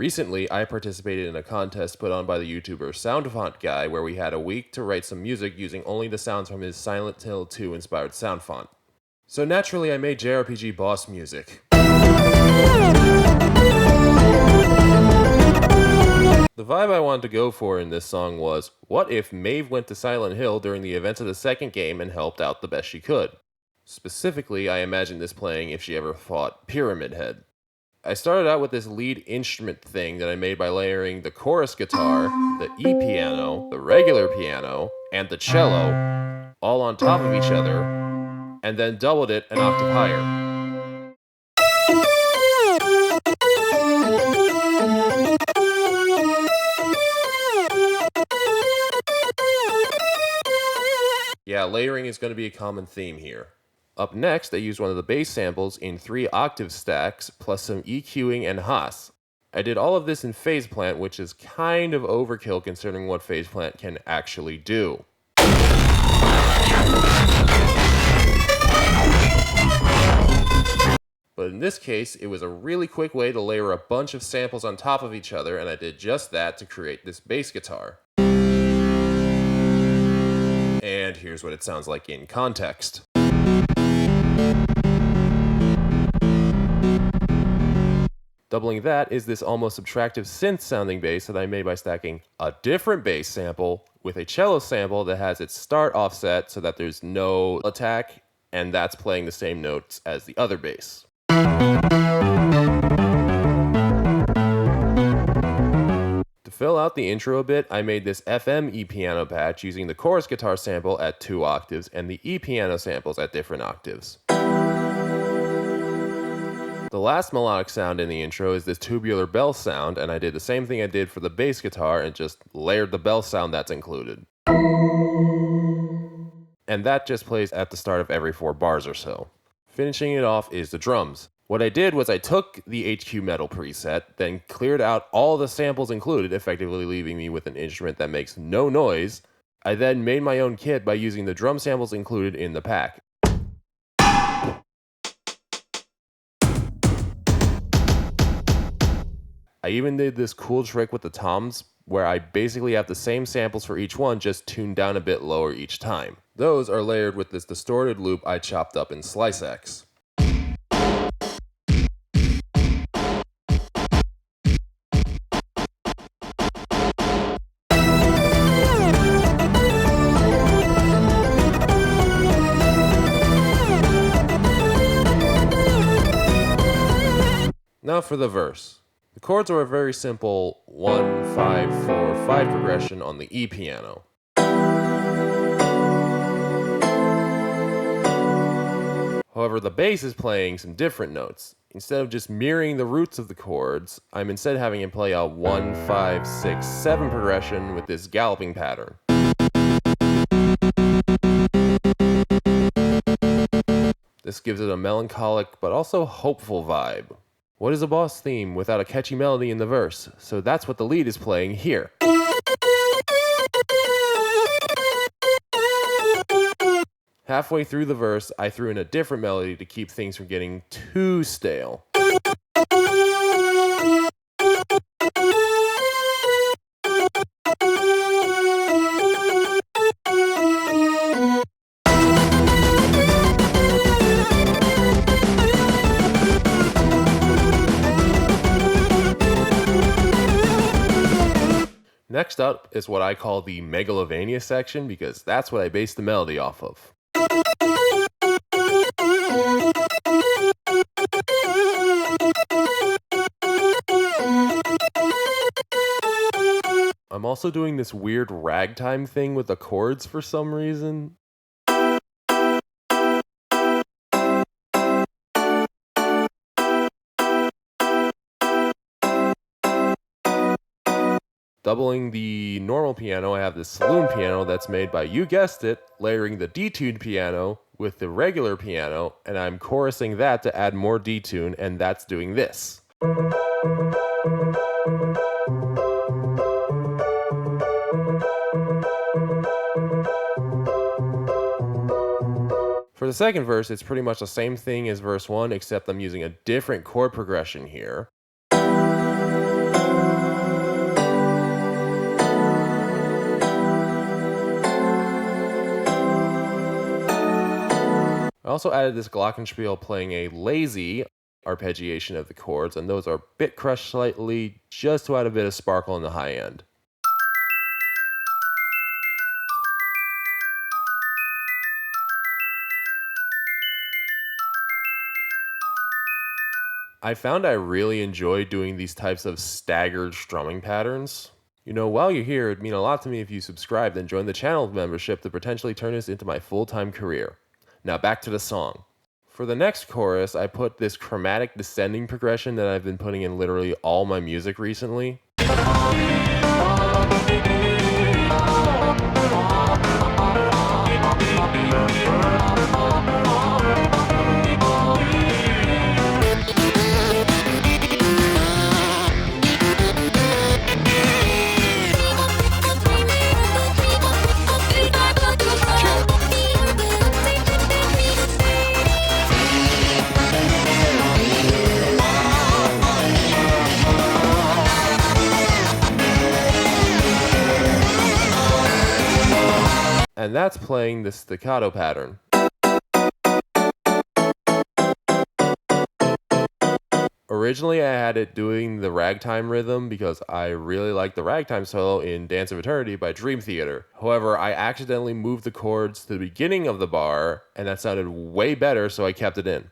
Recently, I participated in a contest put on by the YouTuber Soundfont Guy where we had a week to write some music using only the sounds from his Silent Hill 2 inspired sound font. So naturally, I made JRPG Boss music. The vibe I wanted to go for in this song was, what if Maeve went to Silent Hill during the events of the second game and helped out the best she could? Specifically, I imagined this playing if she ever fought Pyramid Head. I started out with this lead instrument thing that I made by layering the chorus guitar, the E piano, the regular piano, and the cello, all on top of each other, and then doubled it an octave higher. Yeah, layering is going to be a common theme here. Up next, I used one of the bass samples in 3 octave stacks, plus some EQing and Haas. I did all of this in Phase Plant, which is kind of overkill considering what Phase Plant can actually do. But in this case, it was a really quick way to layer a bunch of samples on top of each other, and I did just that to create this bass guitar. And here's what it sounds like in context. Doubling that is this almost subtractive synth-sounding bass that I made by stacking a different bass sample with a cello sample that has its start offset so that there's no attack, and that's playing the same notes as the other bass. To fill out the intro a bit, I made this FM E-piano patch using the chorus guitar sample at 2 octaves and the E-piano samples at different octaves. The last melodic sound in the intro is this tubular bell sound, and I did the same thing I did for the bass guitar and just layered the bell sound that's included. And that just plays at the start of every 4 bars or so. Finishing it off is the drums. What I did was I took the HQ Metal preset, then cleared out all the samples included, effectively leaving me with an instrument that makes no noise. I then made my own kit by using the drum samples included in the pack. I even did this cool trick with the toms, where I basically have the same samples for each one, just tuned down a bit lower each time. Those are layered with this distorted loop I chopped up in SliceX. Now for the verse. The chords are a very simple 1, 5, 4, 5 progression on the E piano. However, the bass is playing some different notes. Instead of just mirroring the roots of the chords, I'm instead having it play a 1, 5, 6, 7 progression with this galloping pattern. This gives it a melancholic but also hopeful vibe. What is a boss theme without a catchy melody in the verse? So that's what the lead is playing here. Halfway through the verse, I threw in a different melody to keep things from getting too stale. Next up is what I call the Megalovania section because that's what I based the melody off of. I'm also doing this weird ragtime thing with the chords for some reason. Doubling the normal piano, I have this saloon piano that's made by, you guessed it, layering the detuned piano with the regular piano, and I'm chorusing that to add more detune, and that's doing this. For the second verse, it's pretty much the same thing as verse 1, except I'm using a different chord progression here. also added this glockenspiel playing a lazy arpeggiation of the chords, and those are bit crushed slightly just to add a bit of sparkle in the high end. I found I really enjoy doing these types of staggered strumming patterns. While you're here, it'd mean a lot to me if you subscribed and joined the channel membership to potentially turn this into my full-time career. Now back to the song. For the next chorus, I put this chromatic descending progression that I've been putting in literally all my music recently. And that's playing the staccato pattern. Originally, I had it doing the ragtime rhythm because I really like the ragtime solo in Dance of Eternity by Dream Theater. However, I accidentally moved the chords to the beginning of the bar, and that sounded way better, so I kept it in.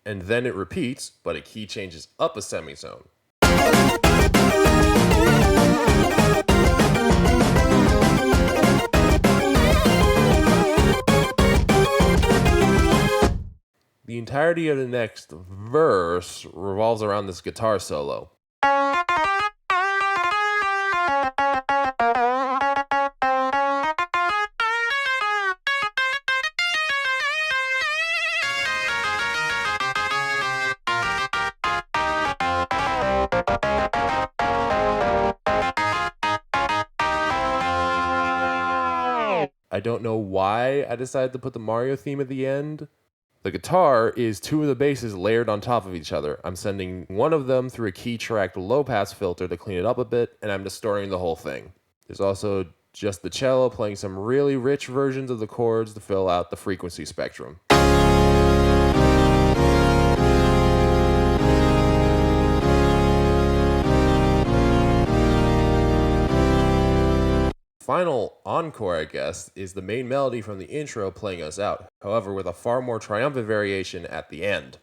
And then it repeats, but a key changes up a semitone. The entirety of the next verse revolves around this guitar solo. I don't know why I decided to put the Mario theme at the end. The guitar is two of the basses layered on top of each other. I'm sending one of them through a key-tracked low-pass filter to clean it up a bit, and I'm distorting the whole thing. There's also just the cello playing some really rich versions of the chords to fill out the frequency spectrum. Final encore, I guess, is the main melody from the intro playing us out, however with a far more triumphant variation at the end.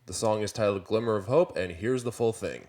The song is titled Glimmer of Hope, and here's the full thing.